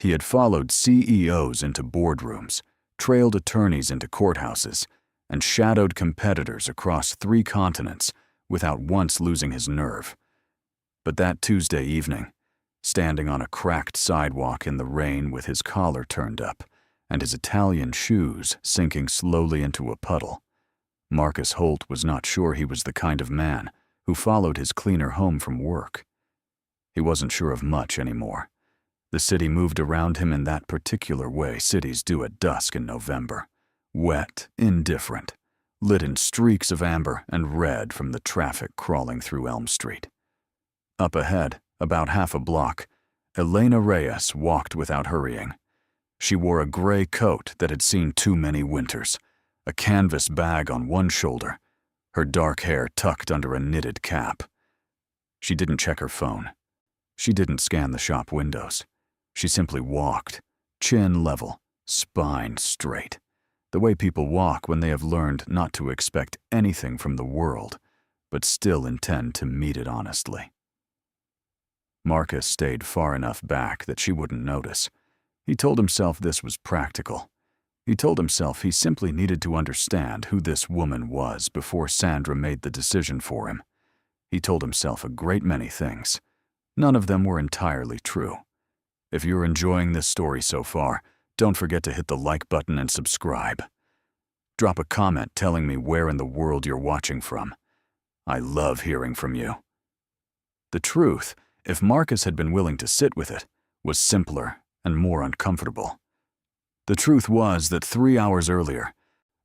He had followed CEOs into boardrooms, trailed attorneys into courthouses, and shadowed competitors across 3 continents without once losing his nerve. But that Tuesday evening, standing on a cracked sidewalk in the rain with his collar turned up and his Italian shoes sinking slowly into a puddle, Marcus Holt was not sure he was the kind of man who followed his cleaner home from work. He wasn't sure of much anymore. The city moved around him in that particular way cities do at dusk in November. Wet, indifferent, lit in streaks of amber and red from the traffic crawling through Elm Street. Up ahead, about half a block, Elena Reyes walked without hurrying. She wore a gray coat that had seen too many winters, a canvas bag on one shoulder, her dark hair tucked under a knitted cap. She didn't check her phone. She didn't scan the shop windows. She simply walked, chin level, spine straight, the way people walk when they have learned not to expect anything from the world, but still intend to meet it honestly. Marcus stayed far enough back that she wouldn't notice. He told himself this was practical. He told himself he simply needed to understand who this woman was before Sandra made the decision for him. He told himself a great many things. None of them were entirely true. If you're enjoying this story so far, don't forget to hit the like button and subscribe. Drop a comment telling me where in the world you're watching from. I love hearing from you. The truth, if Marcus had been willing to sit with it, was simpler and more uncomfortable. The truth was that 3 hours earlier,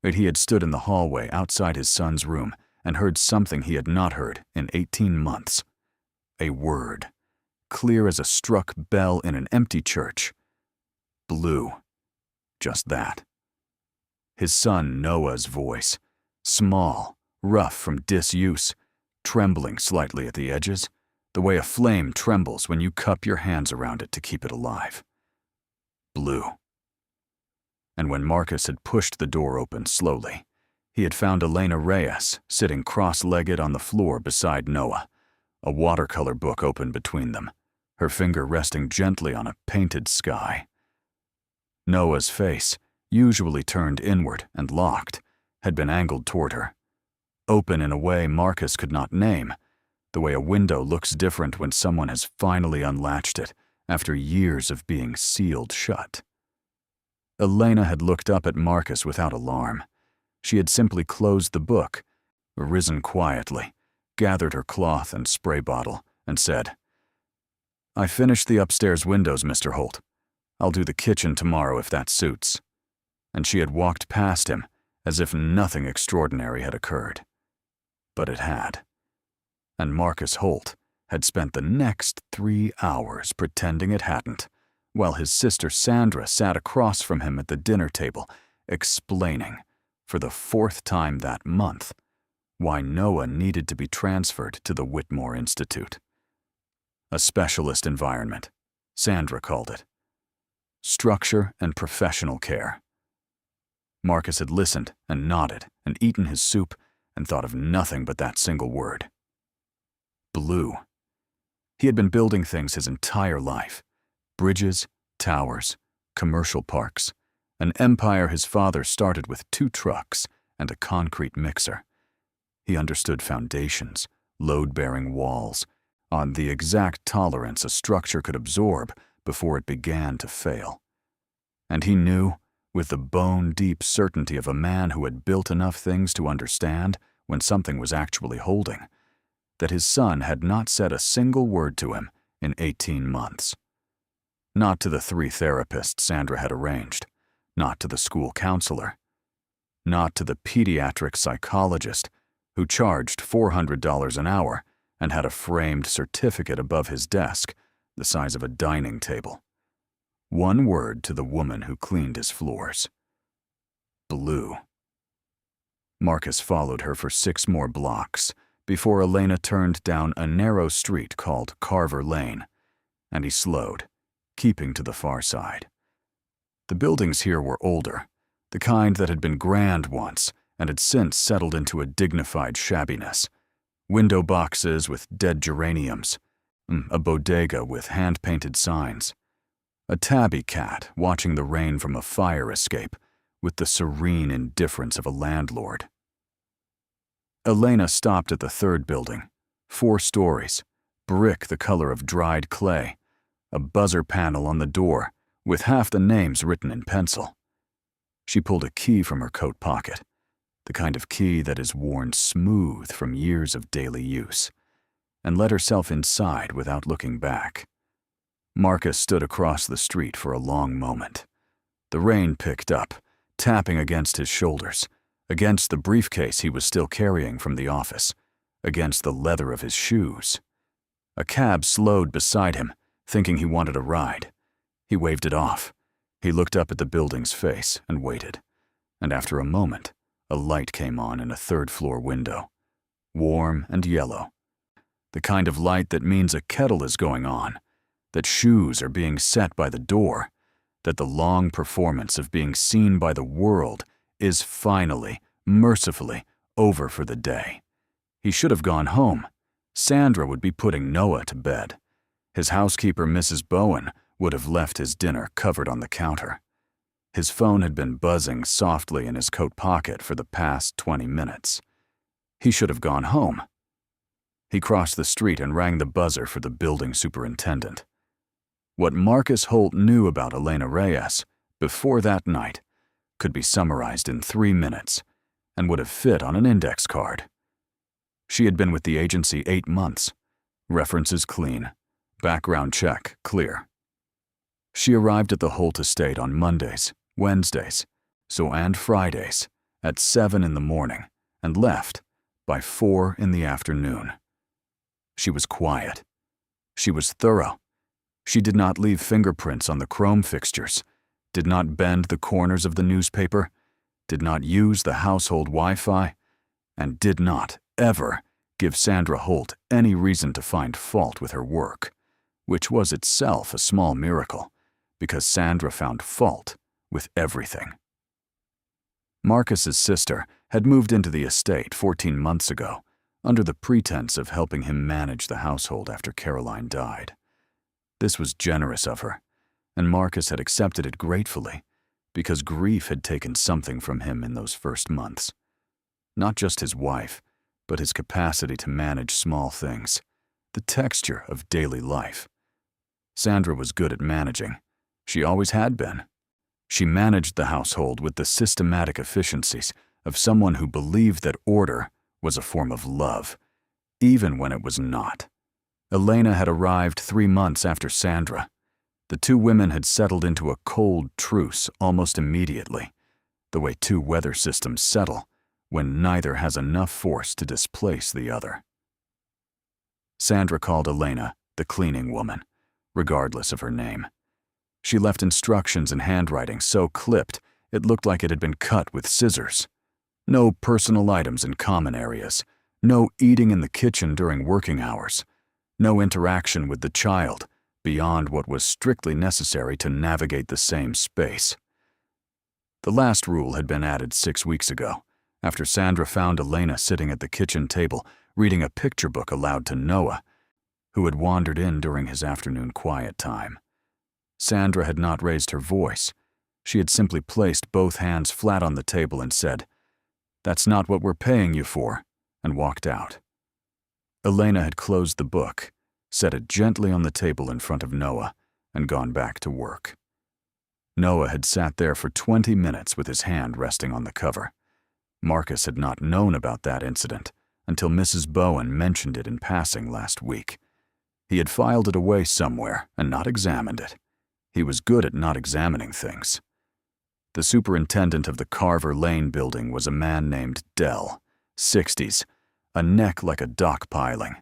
he had stood in the hallway outside his son's room and heard something he had not heard in 18 months. A word, clear as a struck bell in an empty church. Blue. Just that. His son Noah's voice, small, rough from disuse, trembling slightly at the edges, the way a flame trembles when you cup your hands around it to keep it alive. Blue. And when Marcus had pushed the door open slowly, he had found Elena Reyes sitting cross-legged on the floor beside Noah, a watercolor book open between them, her finger resting gently on a painted sky. Noah's face, usually turned inward and locked, had been angled toward her, open in a way Marcus could not name, the way a window looks different when someone has finally unlatched it after years of being sealed shut. Elena had looked up at Marcus without alarm. She had simply closed the book, risen quietly, gathered her cloth and spray bottle, and said, "I finished the upstairs windows, Mr. Holt. I'll do the kitchen tomorrow if that suits." And she had walked past him as if nothing extraordinary had occurred. But it had. And Marcus Holt had spent the next 3 hours pretending it hadn't, while his sister Sandra sat across from him at the dinner table, explaining, for the 4th time that month, why Noah needed to be transferred to the Whitmore Institute. A specialist environment, Sandra called it. Structure and professional care. Marcus had listened and nodded and eaten his soup and thought of nothing but that single word. Blue. He had been building things his entire life. Bridges, towers, commercial parks, an empire his father started with 2 trucks and a concrete mixer. He understood foundations, load-bearing walls, on the exact tolerance a structure could absorb before it began to fail. And he knew, with the bone-deep certainty of a man who had built enough things to understand when something was actually holding, that his son had not said a single word to him in 18 months. Not to the 3 therapists Sandra had arranged, not to the school counselor, not to the pediatric psychologist who charged $400 an hour and had a framed certificate above his desk, the size of a dining table. One word to the woman who cleaned his floors. Blue. Marcus followed her for 6 more blocks before Elena turned down a narrow street called Carver Lane, and he slowed, keeping to the far side. The buildings here were older, the kind that had been grand once and had since settled into a dignified shabbiness. Window boxes with dead geraniums, a bodega with hand-painted signs, A tabby cat watching the rain from a fire escape with the serene indifference of a landlord. Elena stopped at the third building, 4 stories, brick the color of dried clay, a buzzer panel on the door with half the names written in pencil. She pulled a key from her coat pocket, the kind of key that is worn smooth from years of daily use, and let herself inside without looking back. Marcus stood across the street for a long moment. The rain picked up, tapping against his shoulders, against the briefcase he was still carrying from the office, against the leather of his shoes. A cab slowed beside him, thinking he wanted a ride. He waved it off. He looked up at the building's face and waited. And after a moment, a light came on in a third-floor window, warm and yellow. The kind of light that means a kettle is going on, that shoes are being set by the door, that the long performance of being seen by the world is finally, mercifully, over for the day. He should have gone home. Sandra would be putting Noah to bed. His housekeeper, Mrs. Bowen, would have left his dinner covered on the counter. His phone had been buzzing softly in his coat pocket for the past 20 minutes. He should have gone home. He crossed the street and rang the buzzer for the building superintendent. What Marcus Holt knew about Elena Reyes before that night could be summarized in 3 minutes and would have fit on an index card. She had been with the agency 8 months. References clean. Background check clear. She arrived at the Holt estate on Mondays, Wednesdays, and Fridays at 7 in the morning and left by 4 in the afternoon. She was quiet. She was thorough. She did not leave fingerprints on the chrome fixtures, did not bend the corners of the newspaper, did not use the household Wi-Fi, and did not ever give Sandra Holt any reason to find fault with her work, which was itself a small miracle, because Sandra found fault with everything. Marcus's sister had moved into the estate 14 months ago, under the pretense of helping him manage the household after Caroline died. This was generous of her, and Marcus had accepted it gratefully, because grief had taken something from him in those first months. Not just his wife, but his capacity to manage small things, the texture of daily life. Sandra was good at managing. She always had been. She managed the household with the systematic efficiencies of someone who believed that order was a form of love, even when it was not. Elena had arrived 3 months after Sandra. The 2 women had settled into a cold truce almost immediately, the way 2 weather systems settle when neither has enough force to displace the other. Sandra called Elena the cleaning woman, regardless of her name. She left instructions in handwriting so clipped it looked like it had been cut with scissors. No personal items in common areas, no eating in the kitchen during working hours, no interaction with the child beyond what was strictly necessary to navigate the same space. The last rule had been added 6 weeks ago, after Sandra found Elena sitting at the kitchen table reading a picture book aloud to Noah, who had wandered in during his afternoon quiet time. Sandra had not raised her voice. She had simply placed both hands flat on the table and said, "That's not what we're paying you for," and walked out. Elena had closed the book, set it gently on the table in front of Noah, and gone back to work. Noah had sat there for 20 minutes with his hand resting on the cover. Marcus had not known about that incident until Mrs. Bowen mentioned it in passing last week. He had filed it away somewhere and not examined it. He was good at not examining things. The superintendent of the Carver Lane building was a man named Dell, 60s, a neck like a dock piling,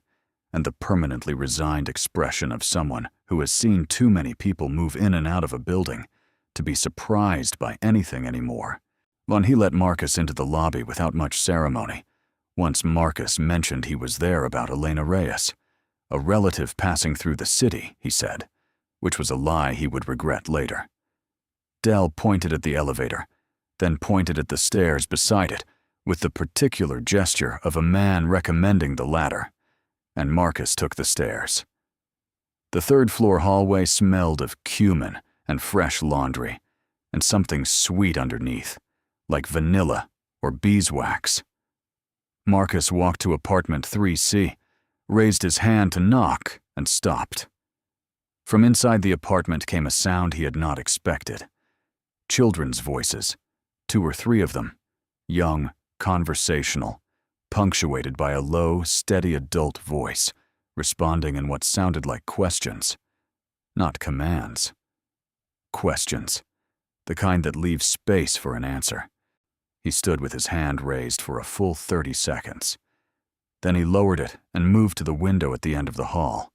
and the permanently resigned expression of someone who has seen too many people move in and out of a building to be surprised by anything anymore. He let Marcus into the lobby without much ceremony, once Marcus mentioned he was there about Elena Reyes, a relative passing through the city, he said, which was a lie he would regret later. Dell pointed at the elevator, then pointed at the stairs beside it with the particular gesture of a man recommending the ladder, and Marcus took the stairs. The third-floor hallway smelled of cumin and fresh laundry, and something sweet underneath, like vanilla or beeswax. Marcus walked to apartment 3C, raised his hand to knock, and stopped. From inside the apartment came a sound he had not expected. Children's voices, 2 or 3 of them, young, conversational, punctuated by a low, steady adult voice, responding in what sounded like questions, not commands. Questions, the kind that leaves space for an answer. He stood with his hand raised for a full 30 seconds. Then he lowered it and moved to the window at the end of the hall.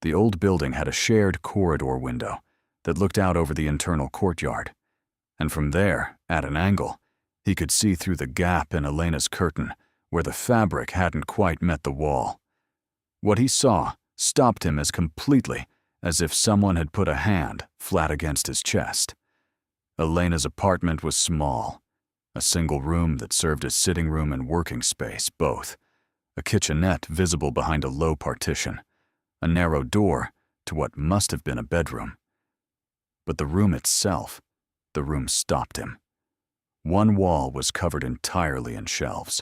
The old building had a shared corridor window that looked out over the internal courtyard, and from there, at an angle, he could see through the gap in Elena's curtain where the fabric hadn't quite met the wall. What he saw stopped him as completely as if someone had put a hand flat against his chest. Elena's apartment was small, a single room that served as sitting room and working space, both, a kitchenette visible behind a low partition, a narrow door to what must have been a bedroom. But the room itself, the room stopped him. One wall was covered entirely in shelves.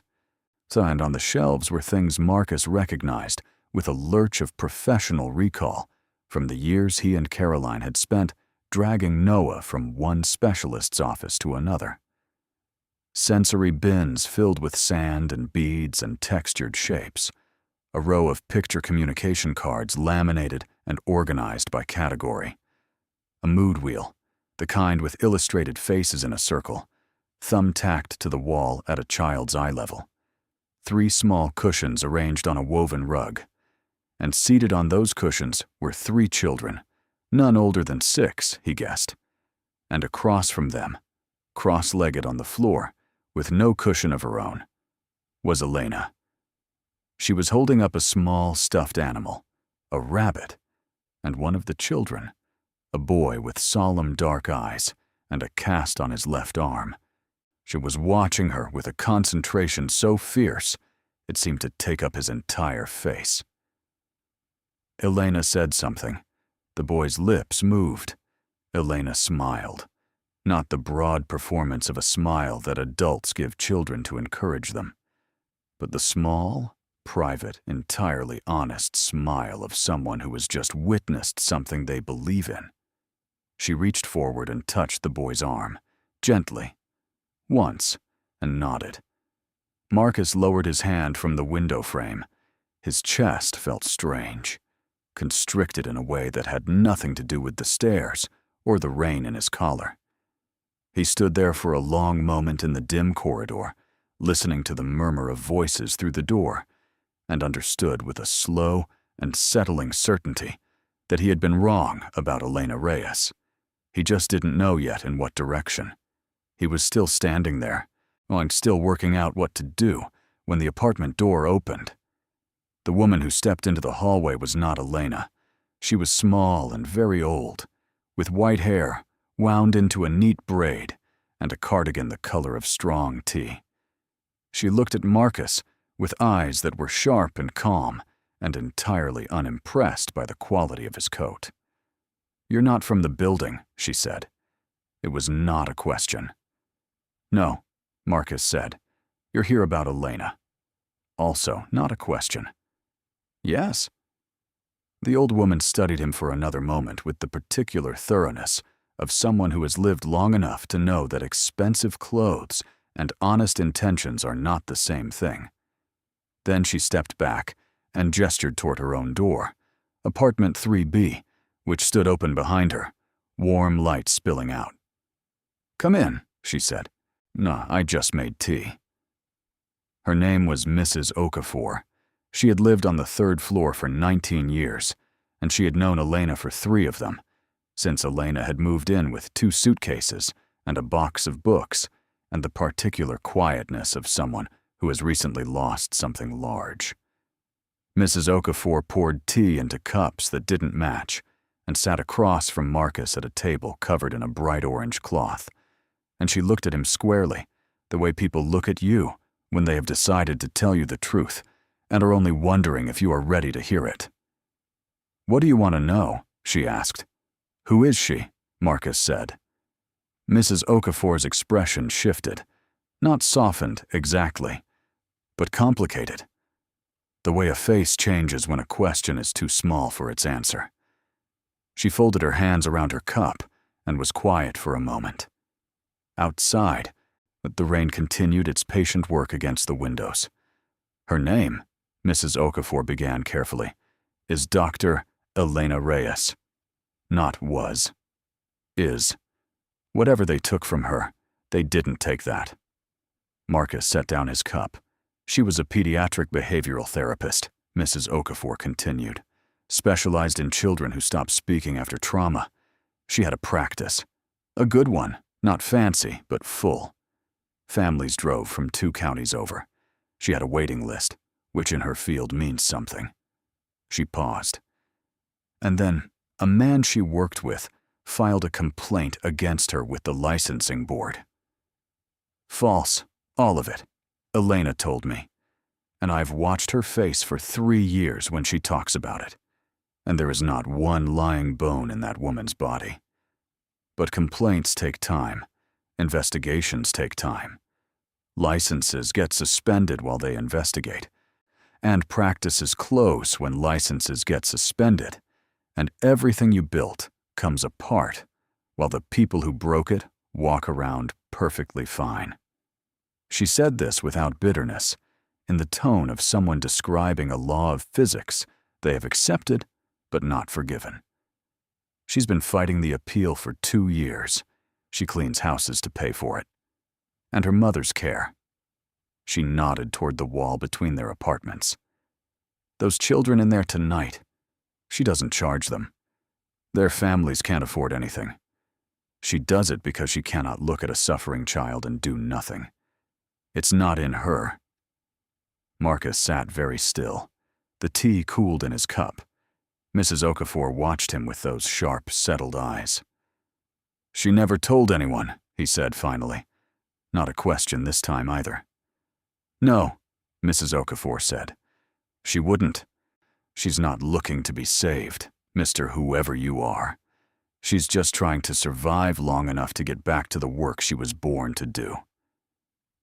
And on the shelves were things Marcus recognized with a lurch of professional recall from the years he and Caroline had spent dragging Noah from one specialist's office to another. Sensory bins filled with sand and beads and textured shapes, a row of picture communication cards laminated and organized by category, a mood wheel, the kind with illustrated faces in a circle, thumb-tacked to the wall at a child's eye level, 3 small cushions arranged on a woven rug, and seated on those cushions were 3 children, none older than 6, he guessed, and across from them, cross-legged on the floor, with no cushion of her own, was Elena. She was holding up a small stuffed animal, a rabbit, and one of the children, a boy with solemn dark eyes and a cast on his left arm. She was watching her with a concentration so fierce it seemed to take up his entire face. Elena said something. The boy's lips moved. Elena smiled. Not the broad performance of a smile that adults give children to encourage them, but the small, private, entirely honest smile of someone who has just witnessed something they believe in. She reached forward and touched the boy's arm, gently, once, and nodded. Marcus lowered his hand from the window frame. His chest felt strange, constricted in a way that had nothing to do with the stairs or the rain in his collar. He stood there for a long moment in the dim corridor, listening to the murmur of voices through the door, and understood with a slow and settling certainty that he had been wrong about Elena Reyes. He just didn't know yet in what direction. He was still standing there, still working out what to do, when the apartment door opened. The woman who stepped into the hallway was not Elena. She was small and very old, with white hair wound into a neat braid and a cardigan the color of strong tea. She looked at Marcus with eyes that were sharp and calm and entirely unimpressed by the quality of his coat. "You're not from the building," she said. It was not a question. "No," Marcus said. "You're here about Elena." Also, not a question. "Yes." The old woman studied him for another moment with the particular thoroughness of someone who has lived long enough to know that expensive clothes and honest intentions are not the same thing. Then she stepped back and gestured toward her own door, apartment 3B, which stood open behind her, warm light spilling out. "Come in," she said. "No, I just made tea." Her name was Mrs. Okafor. She had lived on the 3rd floor for 19 years, and she had known Elena for 3 of them, since Elena had moved in with 2 suitcases and a box of books and the particular quietness of someone who has recently lost something large. Mrs. Okafor poured tea into cups that didn't match and sat across from Marcus at a table covered in a bright orange cloth, and she looked at him squarely, the way people look at you when they have decided to tell you the truth and are only wondering if you are ready to hear it. "What do you want to know?" she asked. "Who is she?" Marcus said. Mrs. Okafor's expression shifted, not softened exactly, but complicated. The way a face changes when a question is too small for its answer. She folded her hands around her cup and was quiet for a moment. Outside, the rain continued its patient work against the windows. Her name, Mrs. Okafor began carefully, is Dr. Elena Reyes. Not was. Is. Whatever they took from her, they didn't take that. Marcus set down his cup. She was a pediatric behavioral therapist, Mrs. Okafor continued, specialized in children who stopped speaking after trauma. She had a practice. A good one, not fancy, but full. Families drove from 2 counties over. She had a waiting list, which in her field means something. She paused. And then, a man she worked with filed a complaint against her with the licensing board. False, all of it, Elena told me. And I've watched her face for 3 years when she talks about it. And there is not one lying bone in that woman's body. But complaints take time. Investigations take time. Licenses get suspended while they investigate. And practices close when licenses get suspended. And everything you built comes apart, while the people who broke it walk around perfectly fine. She said this without bitterness, in the tone of someone describing a law of physics they have accepted but not forgiven. She's been fighting the appeal for 2 years. She cleans houses to pay for it. And her mother's care. She nodded toward the wall between their apartments. Those children in there tonight, she doesn't charge them. Their families can't afford anything. She does it because she cannot look at a suffering child and do nothing. It's not in her. Marcus sat very still. The tea cooled in his cup. Mrs. Okafor watched him with those sharp, settled eyes. She never told anyone, he said finally. Not a question this time either. No, Mrs. Okafor said. She wouldn't. She's not looking to be saved, Mr. Whoever you are. She's just trying to survive long enough to get back to the work she was born to do.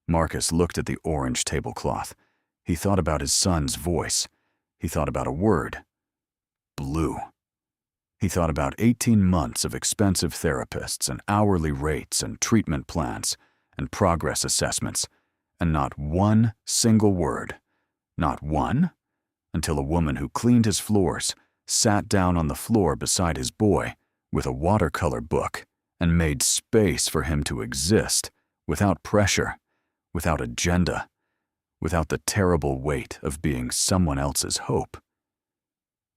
Marcus looked at the orange tablecloth. He thought about his son's voice. He thought about a word. Blue. He thought about 18 months of expensive therapists and hourly rates and treatment plans and progress assessments, and not one single word. Not one, until a woman who cleaned his floors sat down on the floor beside his boy with a watercolor book and made space for him to exist without pressure, without agenda, without the terrible weight of being someone else's hope.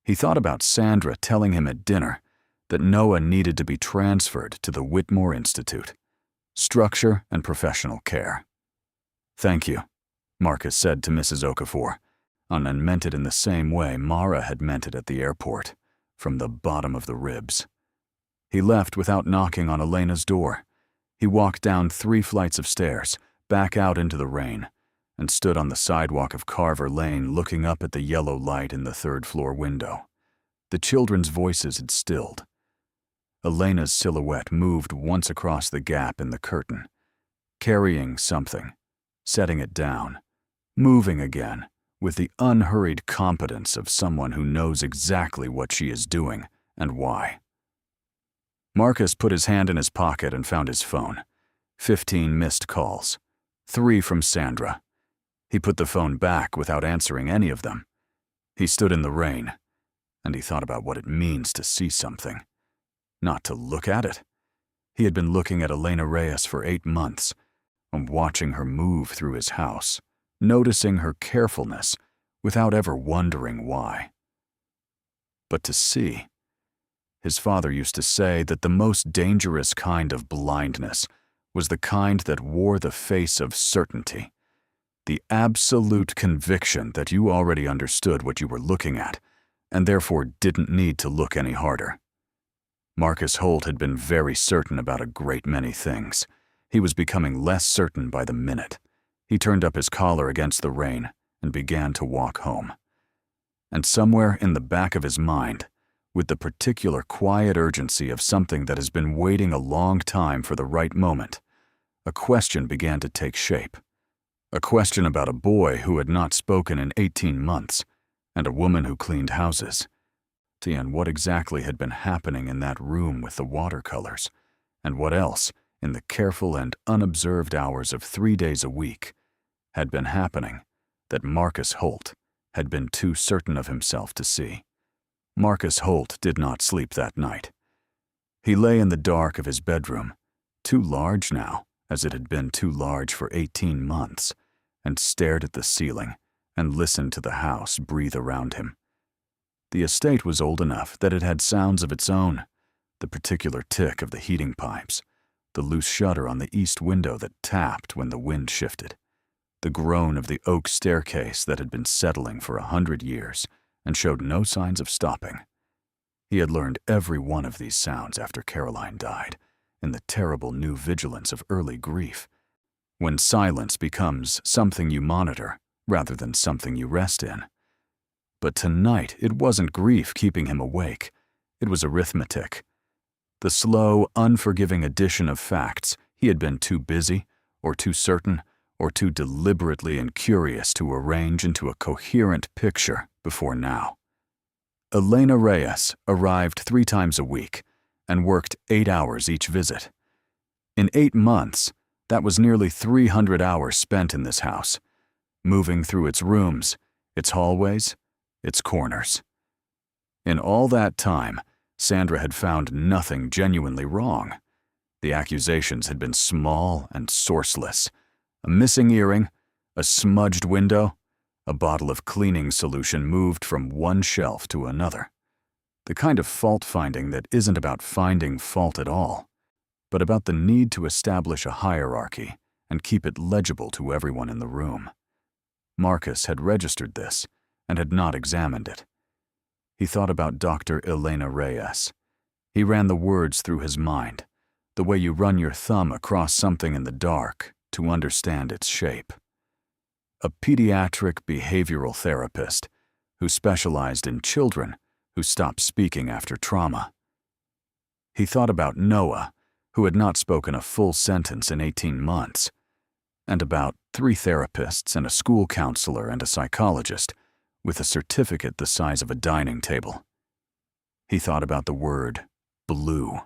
He thought about Sandra telling him at dinner that Noah needed to be transferred to the Whitmore Institute. Structure and professional care. Thank you, Marcus said to Mrs. Okafor, and meant it in the same way Mara had meant it at the airport, from the bottom of the ribs. He left without knocking on Elena's door. He walked down 3 flights of stairs, back out into the rain, and stood on the sidewalk of Carver Lane looking up at the yellow light in the 3rd-floor window. The children's voices had stilled. Elena's silhouette moved once across the gap in the curtain, carrying something, setting it down, moving again, with the unhurried competence of someone who knows exactly what she is doing and why. Marcus put his hand in his pocket and found his phone. 15 missed calls. 3 from Sandra. He put the phone back without answering any of them. He stood in the rain, and he thought about what it means to see something, not to look at it. He had been looking at Elena Reyes for 8 months, and watching her move through his house, noticing her carefulness without ever wondering why. But to see. His father used to say that the most dangerous kind of blindness was the kind that wore the face of certainty. The absolute conviction that you already understood what you were looking at, and therefore didn't need to look any harder. Marcus Holt had been very certain about a great many things. He was becoming less certain by the minute. He turned up his collar against the rain and began to walk home. And somewhere in the back of his mind with the particular quiet urgency of something that has been waiting a long time for the right moment, a question began to take shape. A question about a boy who had not spoken in 18 months, and a woman who cleaned houses. And what exactly had been happening in that room with the watercolors, and what else, in the careful and unobserved hours of 3 days a week, had been happening that Marcus Holt had been too certain of himself to see. Marcus Holt did not sleep that night. He lay in the dark of his bedroom, too large now, as it had been too large for 18 months, and stared at the ceiling and listened to the house breathe around him. The estate was old enough that it had sounds of its own, the particular tick of the heating pipes, the loose shutter on the east window that tapped when the wind shifted, the groan of the oak staircase that had been settling for 100 years and showed no signs of stopping. He had learned every one of these sounds after Caroline died, in the terrible new vigilance of early grief, when silence becomes something you monitor rather than something you rest in. But tonight it wasn't grief keeping him awake, it was arithmetic. The slow, unforgiving addition of facts he had been too busy, or too certain, or too deliberately incurious to arrange into a coherent picture before now. Elena Reyes arrived 3 times a week and worked 8 hours each visit. In 8 months, that was nearly 300 hours spent in this house, moving through its rooms, its hallways, its corners. In all that time, Sandra had found nothing genuinely wrong. The accusations had been small and sourceless. A missing earring, a smudged window, a bottle of cleaning solution moved from one shelf to another. The kind of fault-finding that isn't about finding fault at all, but about the need to establish a hierarchy and keep it legible to everyone in the room. Marcus had registered this and had not examined it. He thought about Dr. Elena Reyes. He ran the words through his mind, the way you run your thumb across something in the dark to understand its shape. A pediatric behavioral therapist who specialized in children who stopped speaking after trauma. He thought about Noah, who had not spoken a full sentence in 18 months, and about 3 therapists and a school counselor and a psychologist with a certificate the size of a dining table. He thought about the word blue.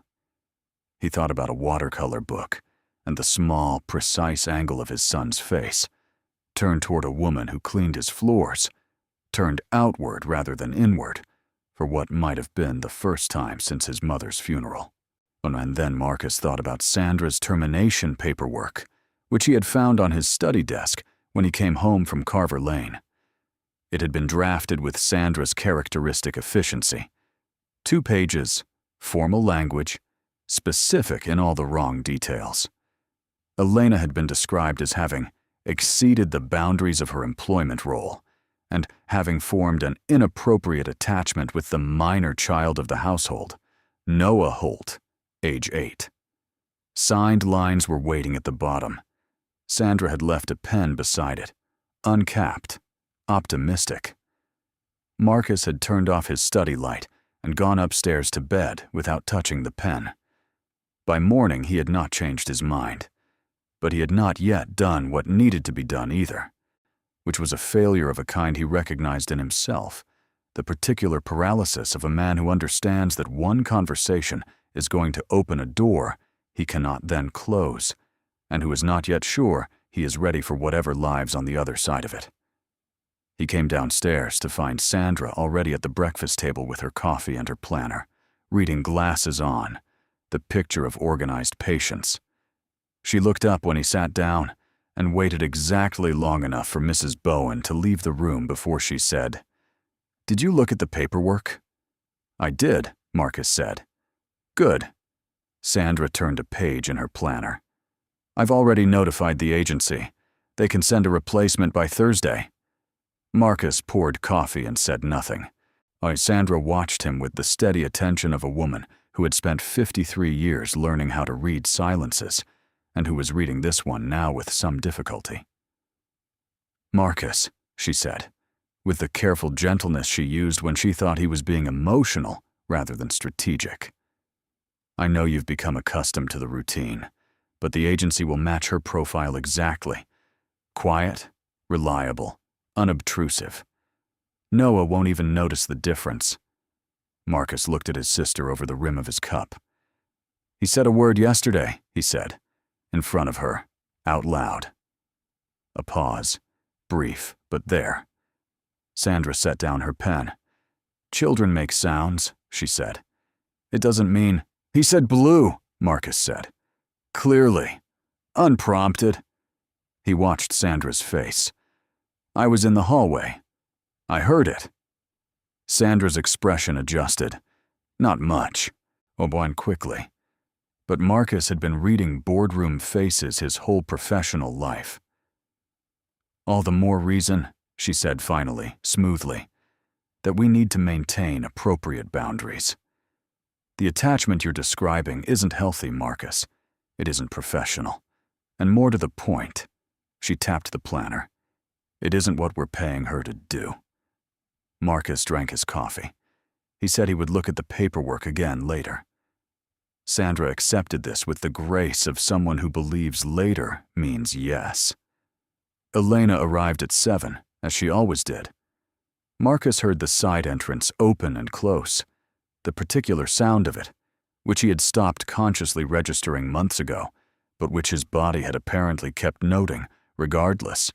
He thought about a watercolor book and the small, precise angle of his son's face, turned toward a woman who cleaned his floors, turned outward rather than inward, for what might have been the first time since his mother's funeral. And then Marcus thought about Sandra's termination paperwork, which he had found on his study desk when he came home from Carver Lane. It had been drafted with Sandra's characteristic efficiency. 2 pages, formal language, specific in all the wrong details. Elena had been described as having exceeded the boundaries of her employment role and having formed an inappropriate attachment with the minor child of the household, Noah Holt, age 8. Signed lines were waiting at the bottom. Sandra had left a pen beside it, uncapped, optimistic. Marcus had turned off his study light and gone upstairs to bed without touching the pen. By morning he had not changed his mind, but he had not yet done what needed to be done either, which was a failure of a kind he recognized in himself, the particular paralysis of a man who understands that one conversation is going to open a door he cannot then close, and who is not yet sure he is ready for whatever lies on the other side of it. He came downstairs to find Sandra already at the breakfast table with her coffee and her planner, reading glasses on, the picture of organized patience. She looked up when he sat down and waited exactly long enough for Mrs. Bowen to leave the room before she said, "Did you look at the paperwork?" "I did," Marcus said. "Good." Sandra turned a page in her planner. "I've already notified the agency. They can send a replacement by Thursday." Marcus poured coffee and said nothing. Sandra watched him with the steady attention of a woman who had spent 53 years learning how to read silences, and who was reading this one now with some difficulty. "Marcus," she said, with the careful gentleness she used when she thought he was being emotional rather than strategic. I know you've become accustomed to the routine, but the agency will match her profile exactly. Quiet, reliable, unobtrusive. Noah won't even notice the difference. Marcus looked at his sister over the rim of his cup. He said a word yesterday, he said, in front of her, out loud. A pause, brief, but there. Sandra set down her pen. Children make sounds, she said. It doesn't mean— He said blue, Marcus said. Clearly. Unprompted. He watched Sandra's face. I was in the hallway. I heard it. Sandra's expression adjusted. Not much. Went quickly. But Marcus had been reading boardroom faces his whole professional life. All the more reason, she said finally, smoothly, that we need to maintain appropriate boundaries. The attachment you're describing isn't healthy, Marcus. It isn't professional. And more to the point, she tapped the planner. It isn't what we're paying her to do. Marcus drank his coffee. He said he would look at the paperwork again later. Sandra accepted this with the grace of someone who believes later means yes. Elena arrived at 7, as she always did. Marcus heard the side entrance open and close, the particular sound of it, which he had stopped consciously registering months ago, but which his body had apparently kept noting, regardless.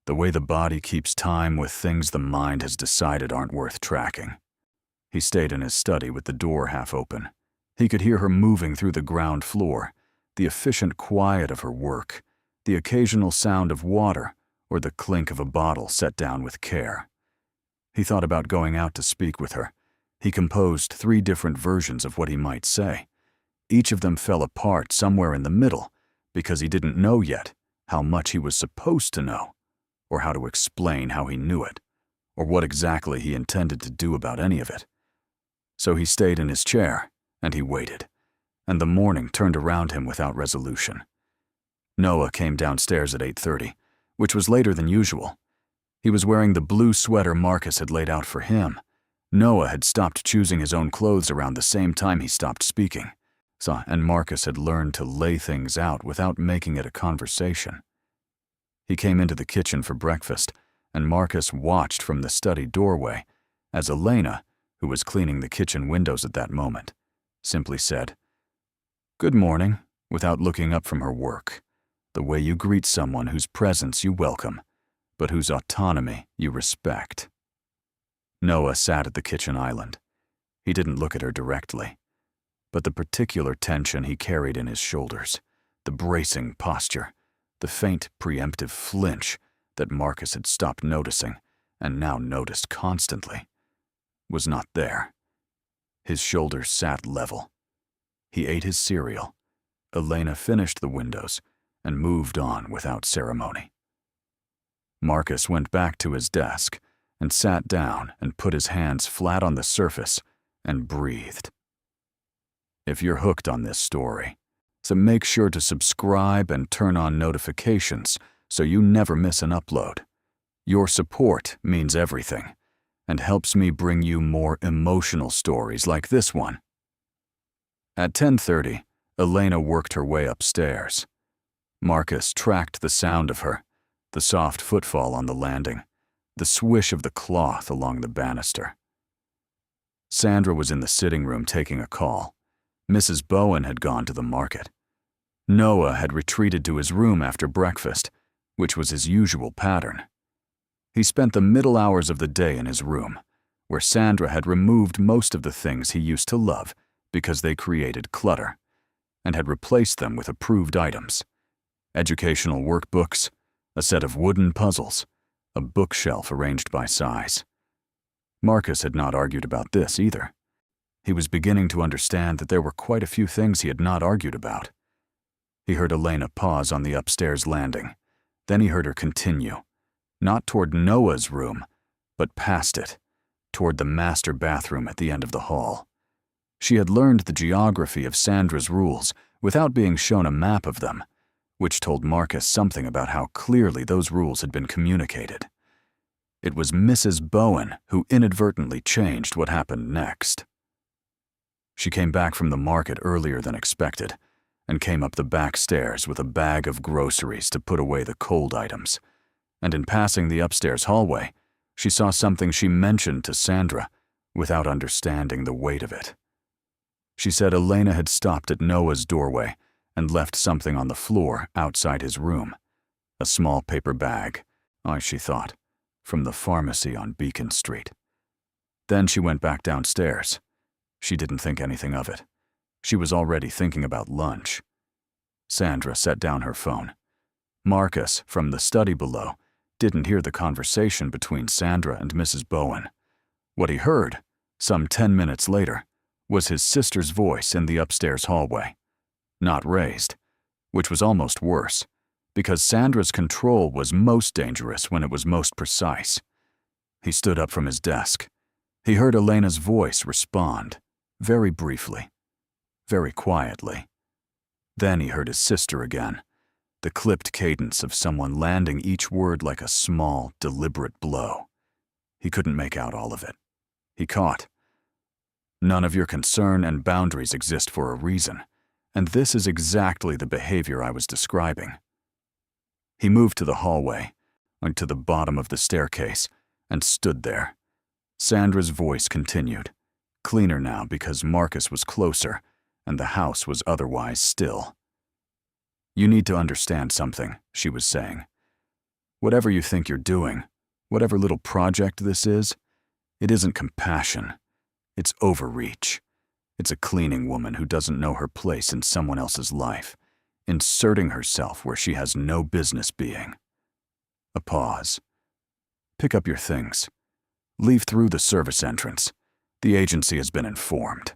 The way the body keeps time with things the mind has decided aren't worth tracking. He stayed in his study with the door half open. He could hear her moving through the ground floor, the efficient quiet of her work, the occasional sound of water, or the clink of a bottle set down with care. He thought about going out to speak with her. He composed 3 different versions of what he might say. Each of them fell apart somewhere in the middle, because he didn't know yet how much he was supposed to know, or how to explain how he knew it, or what exactly he intended to do about any of it. So he stayed in his chair, and he waited, and the morning turned around him without resolution. Noah came downstairs at 8:30, which was later than usual. He was wearing the blue sweater Marcus had laid out for him. Noah had stopped choosing his own clothes around the same time he stopped speaking, and Marcus had learned to lay things out without making it a conversation. He came into the kitchen for breakfast, and Marcus watched from the study doorway as Elena, who was cleaning the kitchen windows at that moment, simply said, "Good morning," without looking up from her work, the way you greet someone whose presence you welcome, but whose autonomy you respect. Noah sat at the kitchen island. He didn't look at her directly, but the particular tension he carried in his shoulders, the bracing posture, the faint preemptive flinch that Marcus had stopped noticing and now noticed constantly, was not there. His shoulders sat level. He ate his cereal. Elena finished the windows and moved on without ceremony. Marcus went back to his desk and sat down and put his hands flat on the surface and breathed. If you're hooked on this story, so make sure to subscribe and turn on notifications so you never miss an upload. Your support means everything and helps me bring you more emotional stories like this one. At 10:30, Elena worked her way upstairs. Marcus tracked the sound of her, the soft footfall on the landing, the swish of the cloth along the banister. Sandra was in the sitting room taking a call. Mrs. Bowen had gone to the market. Noah had retreated to his room after breakfast, which was his usual pattern. He spent the middle hours of the day in his room, where Sandra had removed most of the things he used to love because they created clutter, and had replaced them with approved items: educational workbooks, a set of wooden puzzles, a bookshelf arranged by size. Marcus had not argued about this either. He was beginning to understand that there were quite a few things he had not argued about. He heard Elena pause on the upstairs landing. Then he heard her continue, not toward Noah's room, but past it, toward the master bathroom at the end of the hall. She had learned the geography of Sandra's rules without being shown a map of them, which told Marcus something about how clearly those rules had been communicated. It was Mrs. Bowen who inadvertently changed what happened next. She came back from the market earlier than expected and came up the back stairs with a bag of groceries to put away the cold items. And in passing the upstairs hallway, she saw something she mentioned to Sandra without understanding the weight of it. She said Elena had stopped at Noah's doorway and left something on the floor outside his room. A small paper bag, she thought, from the pharmacy on Beacon Street. Then she went back downstairs. She didn't think anything of it. She was already thinking about lunch. Sandra set down her phone. Marcus, from the study below, didn't hear the conversation between Sandra and Mrs. Bowen. What he heard, some 10 minutes later, was his sister's voice in the upstairs hallway. Not raised, which was almost worse, because Sandra's control was most dangerous when it was most precise. He stood up from his desk. He heard Elena's voice respond, very briefly, very quietly. Then he heard his sister again, the clipped cadence of someone landing each word like a small, deliberate blow. He couldn't make out all of it. He caught, "None of your concern and boundaries exist for a reason, and this is exactly the behavior I was describing." He moved to the hallway, and to the bottom of the staircase, and stood there. Sandra's voice continued, cleaner now because Marcus was closer, and the house was otherwise still. "You need to understand something," she was saying. "Whatever you think you're doing, whatever little project this is, it isn't compassion. It's overreach. It's a cleaning woman who doesn't know her place in someone else's life, inserting herself where she has no business being." A pause. "Pick up your things. Leave through the service entrance. The agency has been informed."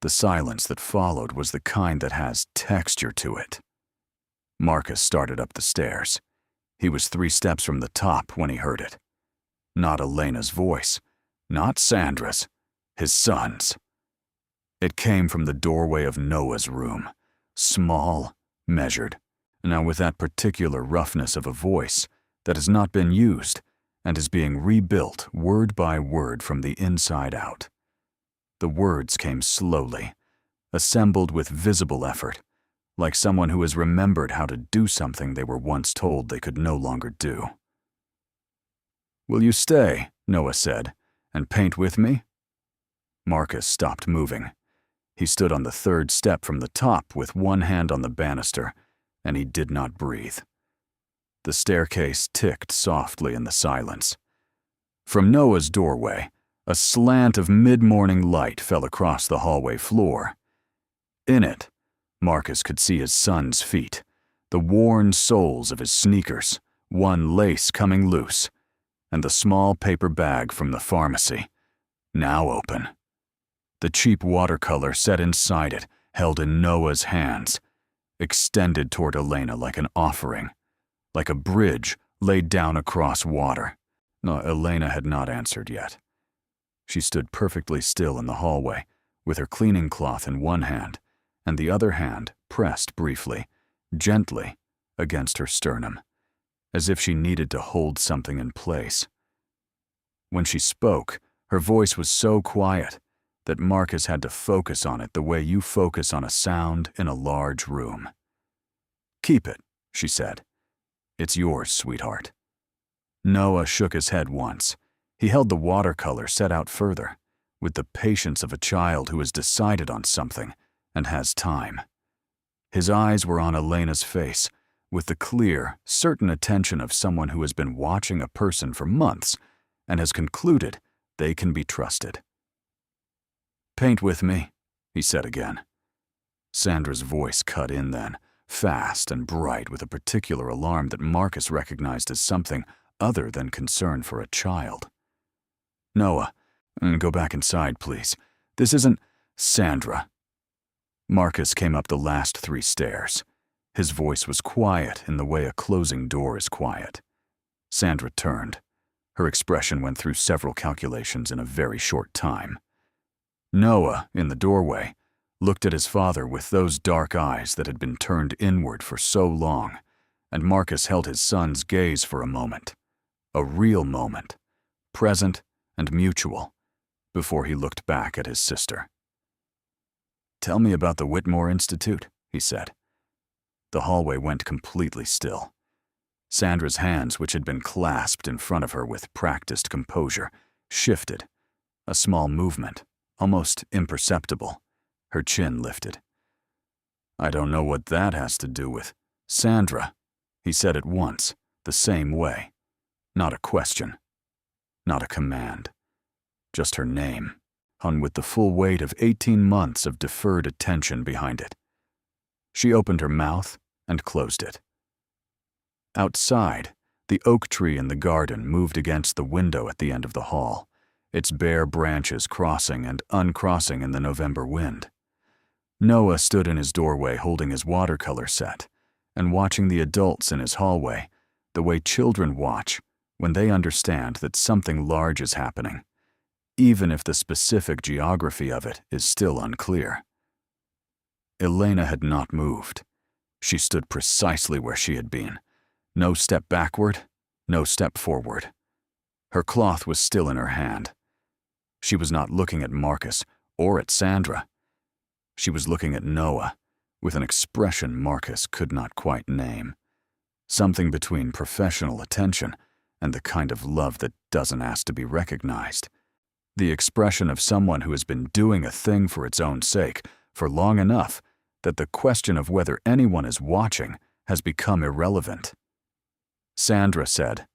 The silence that followed was the kind that has texture to it. Marcus started up the stairs. He was 3 steps from the top when he heard it. Not Elena's voice, not Sandra's, his son's. It came from the doorway of Noah's room, small, measured, now with that particular roughness of a voice that has not been used and is being rebuilt word by word from the inside out. The words came slowly, assembled with visible effort, like someone who has remembered how to do something they were once told they could no longer do. "Will you stay," Noah said, "and paint with me?" Marcus stopped moving. He stood on the 3rd step from the top with one hand on the banister, and he did not breathe. The staircase ticked softly in the silence. From Noah's doorway, a slant of mid-morning light fell across the hallway floor. In it, Marcus could see his son's feet, the worn soles of his sneakers, one lace coming loose, and the small paper bag from the pharmacy, now open. The cheap watercolor set inside it, held in Noah's hands, extended toward Elena like an offering, like a bridge laid down across water. No, Elena had not answered yet. She stood perfectly still in the hallway, with her cleaning cloth in one hand, and the other hand pressed briefly, gently, against her sternum, as if she needed to hold something in place. When she spoke, her voice was so quiet that Marcus had to focus on it the way you focus on a sound in a large room. "Keep it," she said. "It's yours, sweetheart." Noah shook his head once. He held the watercolor set out further, with the patience of a child who has decided on something and has time. His eyes were on Elena's face, with the clear, certain attention of someone who has been watching a person for months and has concluded they can be trusted. "Paint with me," he said again. Sandra's voice cut in then, fast and bright with a particular alarm that Marcus recognized as something other than concern for a child. "Noah, go back inside, please. This isn't Sandra." Marcus came up the last 3 stairs. His voice was quiet in the way a closing door is quiet. Sandra turned. Her expression went through several calculations in a very short time. Noah, in the doorway, looked at his father with those dark eyes that had been turned inward for so long, and Marcus held his son's gaze for a moment. A real moment, present and mutual, before he looked back at his sister. "Tell me about the Whitmore Institute," he said. The hallway went completely still. Sandra's hands, which had been clasped in front of her with practiced composure, shifted. A small movement, almost imperceptible. Her chin lifted. "I don't know what that has to do with Sandra," he said at once, the same way. Not a question. Not a command. Just her name, hung with the full weight of 18 months of deferred attention behind it. She opened her mouth and closed it. Outside, the oak tree in the garden moved against the window at the end of the hall, its bare branches crossing and uncrossing in the November wind. Noah stood in his doorway holding his watercolor set and watching the adults in his hallway, the way children watch when they understand that something large is happening, even if the specific geography of it is still unclear. Elena had not moved. She stood precisely where she had been. No step backward, no step forward. Her cloth was still in her hand. She was not looking at Marcus or at Sandra. She was looking at Noah, with an expression Marcus could not quite name. Something between professional attention and the kind of love that doesn't ask to be recognized. The expression of someone who has been doing a thing for its own sake for long enough that the question of whether anyone is watching has become irrelevant. Sandra said,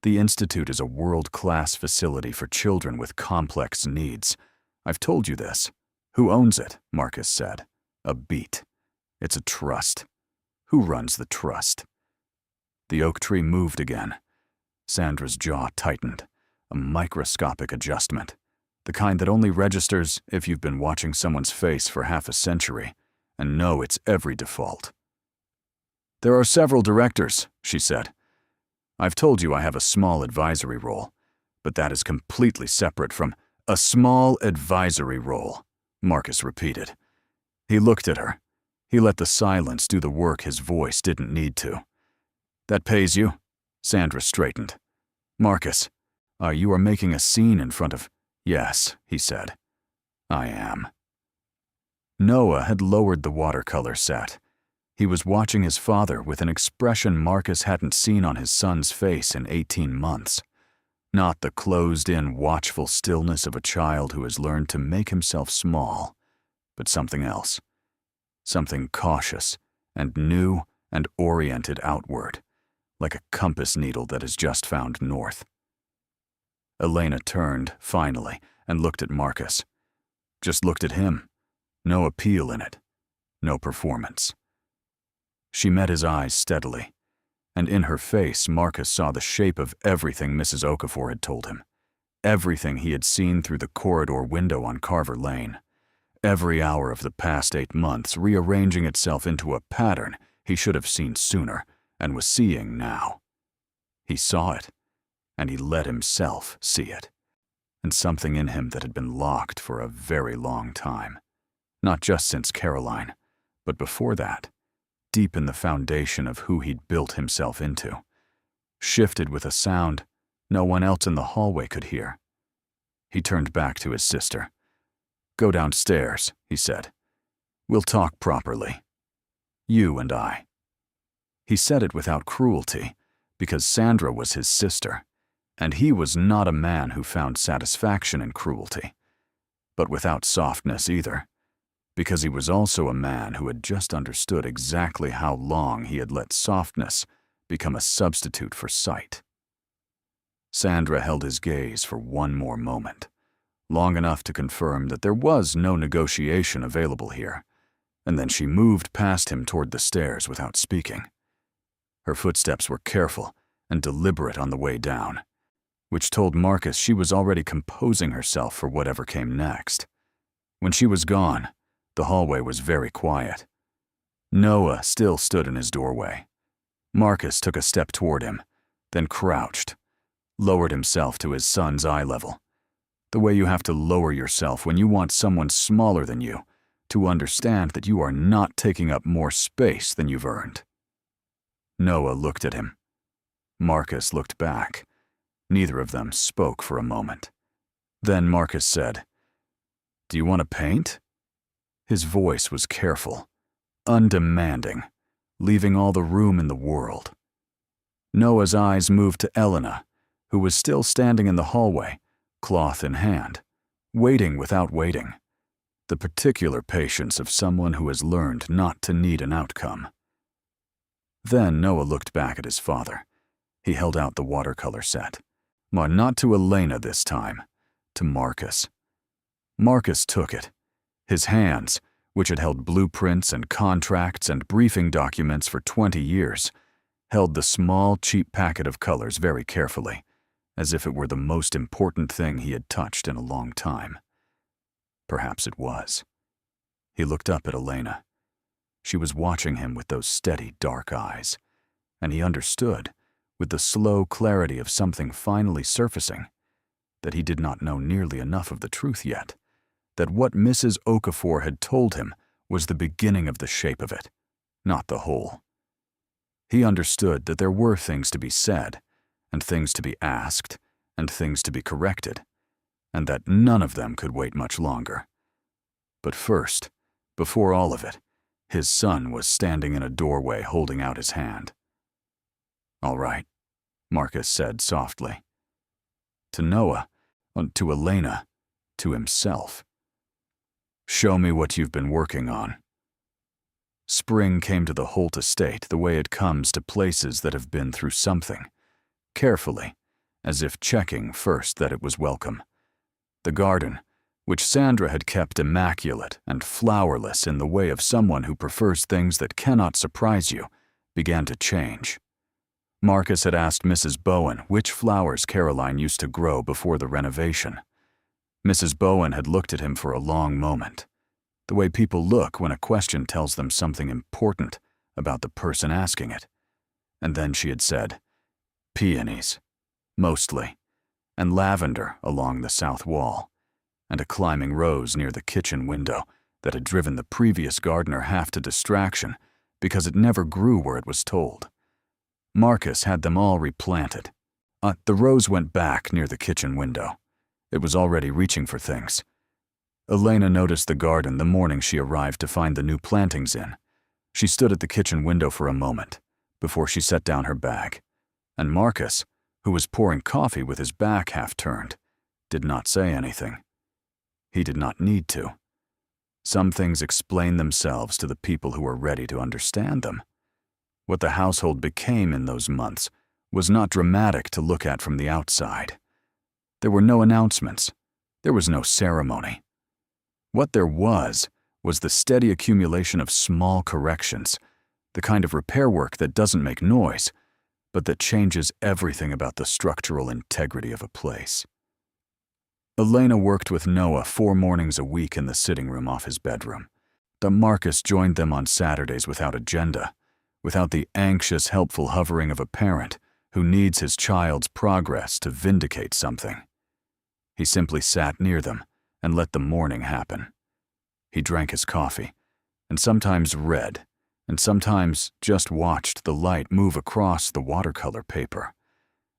"The Institute is a world-class facility for children with complex needs. I've told you this. Who owns it?" Marcus said. "A beat. It's a trust. Who runs the trust?" The oak tree moved again. Sandra's jaw tightened, a microscopic adjustment, the kind that only registers if you've been watching someone's face for half a century and know its every default. "There are several directors," she said. "I've told you I have a small advisory role, but that is completely separate from a small advisory role," Marcus repeated. He looked at her. He let the silence do the work his voice didn't need to. "That pays you?" Sandra straightened. "Marcus, you are making a scene in front of—" "Yes," he said. "I am." Noah had lowered the watercolor set. He was watching his father with an expression Marcus hadn't seen on his son's face in 18 months. Not the closed-in, watchful stillness of a child who has learned to make himself small, but something else. Something cautious and new and oriented outward, like a compass needle that has just found north. Elena turned, finally, and looked at Marcus. Just looked at him. No appeal in it. No performance. She met his eyes steadily, and in her face Marcus saw the shape of everything Mrs. Okafor had told him. Everything he had seen through the corridor window on Carver Lane. Every hour of the past 8 months rearranging itself into a pattern he should have seen sooner and was seeing now. He saw it, and he let himself see it, and something in him that had been locked for a very long time. Not just since Caroline, but before that, deep in the foundation of who he'd built himself into, shifted with a sound no one else in the hallway could hear. He turned back to his sister. "Go downstairs," he said. "We'll talk properly. You and I." He said it without cruelty, because Sandra was his sister, and he was not a man who found satisfaction in cruelty, but without softness either, because he was also a man who had just understood exactly how long he had let softness become a substitute for sight. Sandra held his gaze for one more moment, long enough to confirm that there was no negotiation available here, and then she moved past him toward the stairs without speaking. Her footsteps were careful and deliberate on the way down, which told Marcus she was already composing herself for whatever came next. When she was gone, the hallway was very quiet. Noah still stood in his doorway. Marcus took a step toward him, then crouched, lowered himself to his son's eye level, the way you have to lower yourself when you want someone smaller than you to understand that you are not taking up more space than you've earned. Noah looked at him. Marcus looked back. Neither of them spoke for a moment. Then Marcus said, "Do you want to paint?" His voice was careful, undemanding, leaving all the room in the world. Noah's eyes moved to Elena, who was still standing in the hallway, cloth in hand, waiting without waiting. The particular patience of someone who has learned not to need an outcome. Then Noah looked back at his father. He held out the watercolor set. But not to Elena this time, to Marcus. Marcus took it. His hands, which had held blueprints and contracts and briefing documents for 20 years, held the small, cheap packet of colors very carefully, as if it were the most important thing he had touched in a long time. Perhaps it was. He looked up at Elena. She was watching him with those steady, dark eyes, and he understood, with the slow clarity of something finally surfacing, that he did not know nearly enough of the truth yet, that what Mrs. Okafor had told him was the beginning of the shape of it, not the whole. He understood that there were things to be said, and things to be asked, and things to be corrected, and that none of them could wait much longer. But first, before all of it, his son was standing in a doorway holding out his hand. "All right," Marcus said softly. To Noah, to Elena, to himself. "Show me what you've been working on." Spring came to the Holt estate the way it comes to places that have been through something, carefully, as if checking first that it was welcome. The garden, which Sandra had kept immaculate and flowerless in the way of someone who prefers things that cannot surprise you, began to change. Marcus had asked Mrs. Bowen which flowers Caroline used to grow before the renovation. Mrs. Bowen had looked at him for a long moment, the way people look when a question tells them something important about the person asking it. And then she had said, "Peonies, mostly, and lavender along the south wall, and a climbing rose near the kitchen window that had driven the previous gardener half to distraction because it never grew where it was told." Marcus had them all replanted. The rose went back near the kitchen window. It was already reaching for things. Elena noticed the garden the morning she arrived to find the new plantings in. She stood at the kitchen window for a moment before she set down her bag, and Marcus, who was pouring coffee with his back half turned, did not say anything. He did not need to. Some things explain themselves to the people who are ready to understand them. What the household became in those months was not dramatic to look at from the outside. There were no announcements. There was no ceremony. What there was the steady accumulation of small corrections, the kind of repair work that doesn't make noise, but that changes everything about the structural integrity of a place. Elena worked with Noah 4 mornings a week in the sitting room off his bedroom. Marcus joined them on Saturdays without agenda, without the anxious, helpful hovering of a parent who needs his child's progress to vindicate something. He simply sat near them and let the morning happen. He drank his coffee, and sometimes read, and sometimes just watched the light move across the watercolor paper.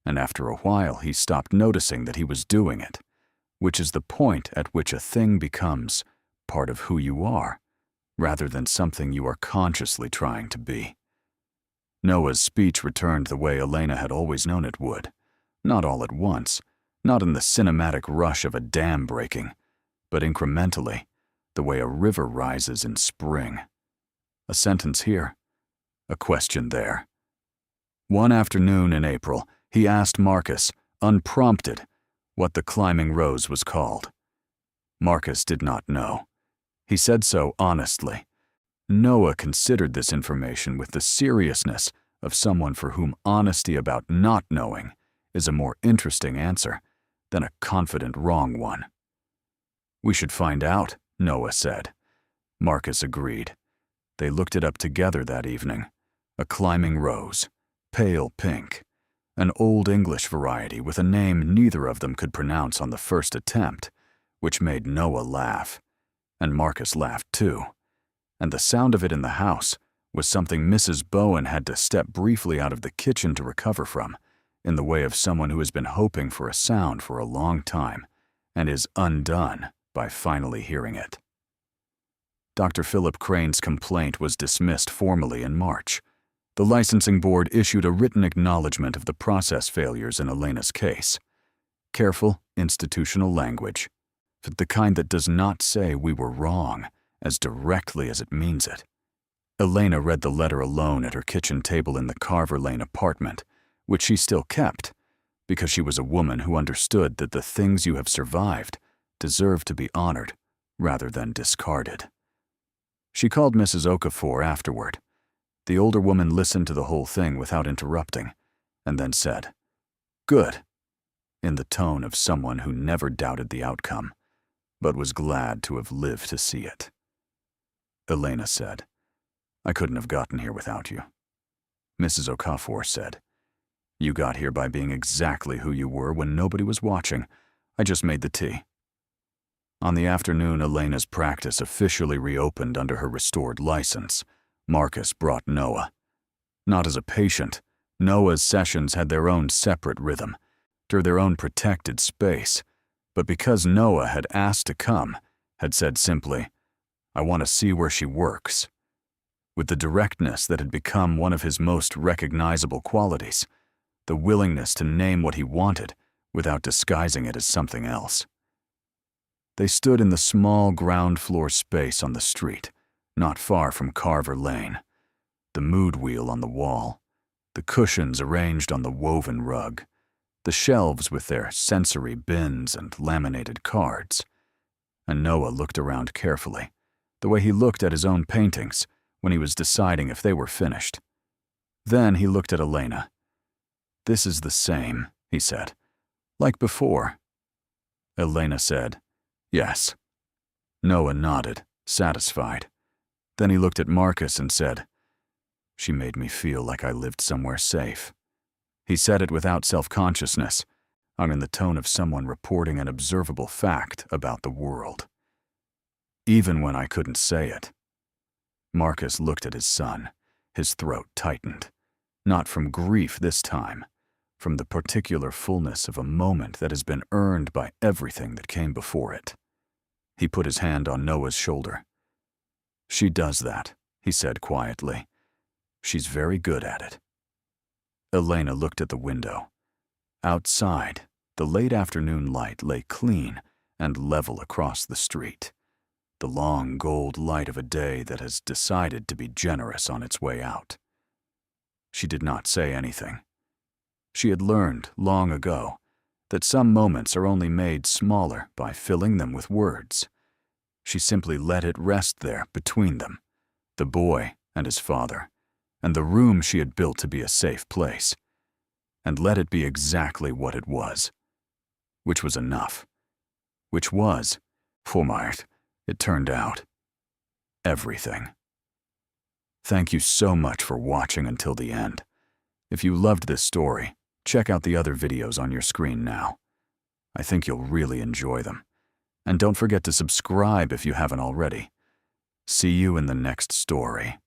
And after a while, he stopped noticing that he was doing it, which is the point at which a thing becomes part of who you are, rather than something you are consciously trying to be. Noah's speech returned the way Elena had always known it would, not all at once, not in the cinematic rush of a dam breaking, but incrementally, the way a river rises in spring. A sentence here, a question there. One afternoon in April, he asked Marcus, unprompted, what the climbing rose was called. Marcus did not know. He said so honestly. Noah considered this information with the seriousness of someone for whom honesty about not knowing is a more interesting answer than a confident wrong one. "We should find out," Noah said. Marcus agreed. They looked it up together that evening. A climbing rose, pale pink, an Old English variety with a name neither of them could pronounce on the first attempt, which made Noah laugh. And Marcus laughed too. And the sound of it in the house was something Mrs. Bowen had to step briefly out of the kitchen to recover from, in the way of someone who has been hoping for a sound for a long time and is undone by finally hearing it. Dr. Philip Crane's complaint was dismissed formally in March. The licensing board issued a written acknowledgement of the process failures in Elena's case. Careful, institutional language, but the kind that does not say we were wrong as directly as it means it. Elena read the letter alone at her kitchen table in the Carver Lane apartment, which she still kept, because she was a woman who understood that the things you have survived deserve to be honored rather than discarded. She called Mrs. Okafor afterward. The older woman listened to the whole thing without interrupting, and then said, "Good," in the tone of someone who never doubted the outcome, but was glad to have lived to see it. Elena said, "I couldn't have gotten here without you." Mrs. Okafor said, "You got here by being exactly who you were when nobody was watching. I just made the tea." On the afternoon Elena's practice officially reopened under her restored license, Marcus brought Noah. Not as a patient, Noah's sessions had their own separate rhythm, to their own protected space, but because Noah had asked to come, had said simply, "I want to see where she works," with the directness that had become one of his most recognizable qualities, the willingness to name what he wanted without disguising it as something else. They stood in the small ground floor space on the street, not far from Carver Lane, the mood wheel on the wall, the cushions arranged on the woven rug, the shelves with their sensory bins and laminated cards. And Noah looked around carefully, the way he looked at his own paintings when he was deciding if they were finished. Then he looked at Elena. "This is the same," he said. "Like before." Elena said, "Yes." Noah nodded, satisfied. Then he looked at Marcus and said, "She made me feel like I lived somewhere safe." He said it without self-consciousness, and in the tone of someone reporting an observable fact about the world. Even when I couldn't say it. Marcus looked at his son, his throat tightened. Not from grief this time, from the particular fullness of a moment that has been earned by everything that came before it. He put his hand on Noah's shoulder. "She does that," he said quietly. "She's very good at it." Elena looked at the window. Outside, the late afternoon light lay clean and level across the street, the long gold light of a day that has decided to be generous on its way out. She did not say anything. She had learned long ago that some moments are only made smaller by filling them with words. She simply let it rest there between them, the boy and his father, and the room she had built to be a safe place, and let it be exactly what it was, which was enough, which was, Formart, it turned out, everything. Thank you so much for watching until the end. If you loved this story, check out the other videos on your screen now. I think you'll really enjoy them. And don't forget to subscribe if you haven't already. See you in the next story.